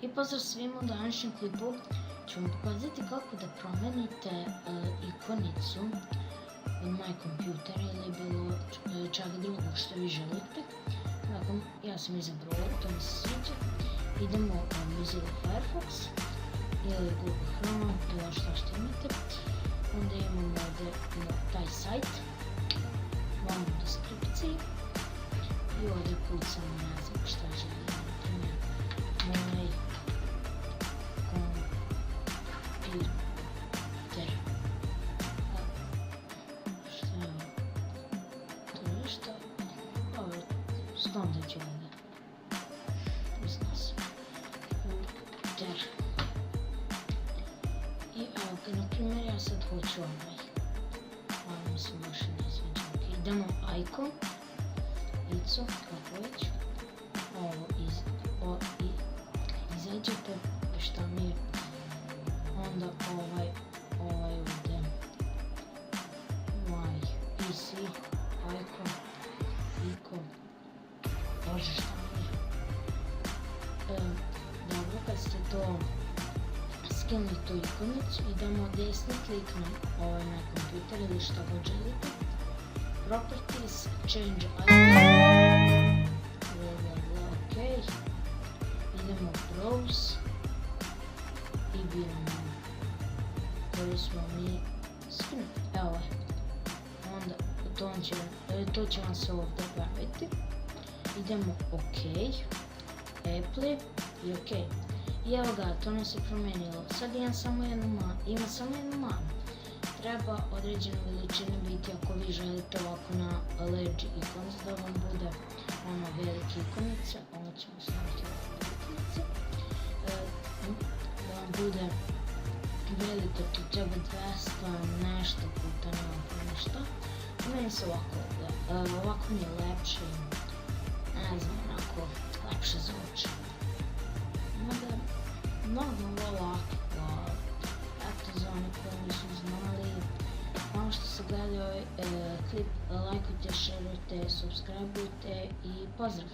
I pozdrav svima, u današnjem klipu ću vam pokazati kako da promenite ikonicu od My Computer ili bilo čak drugo što vi želite. Dakle, ja sam izabrao ovo, to mi se sviđa. Idemo u Mozilla Firefox ili Google Chrome, bilo što imate. Onda imamo ovdje taj sajt, vam u deskripciji. I ovdje kucamo, ne znam šta želim, na primjer, moj kompjuter. Šta je ovo? To je nešto? Ovo je skondat ću ovdje. Iznos. Kompjuter. I evo ga, na primjer, ja sad hoću ovo mi se baš ne sviđa. Idemo icon. Ico, kako već, ovo izađete, šta mi je, onda ovaj ovdje, my PC, icon, bože šta mi je, dobro, kad ste to skinuli tu ikonicu, idemo desni klik na ovaj na kompjuter ili šta god želite, properties, change icon, ok, idemo browse i biramo koji smo mi skinuti, evo je, onda to će vam se ovdje pojaviti, idemo ok, Apple i ok, i evo ga, to nam se promijenilo, sad ima samo jednu manu. Treba određenu veličinu biti ako vi želite ovako na large icons da vam bude ono velike ikonice, ovo ćemo staviti ovako ikonice, da vam bude veliko, to treba 200 nešto puta, nema nešto. Meni se ovako mi je lepše, ne znam, onako lepše zvuči. Mnogo lako. Eto, za one koji nisu znali, ono što se gleda ovaj klip, lajkujte, šerujte, subscribeujte i pozdrav!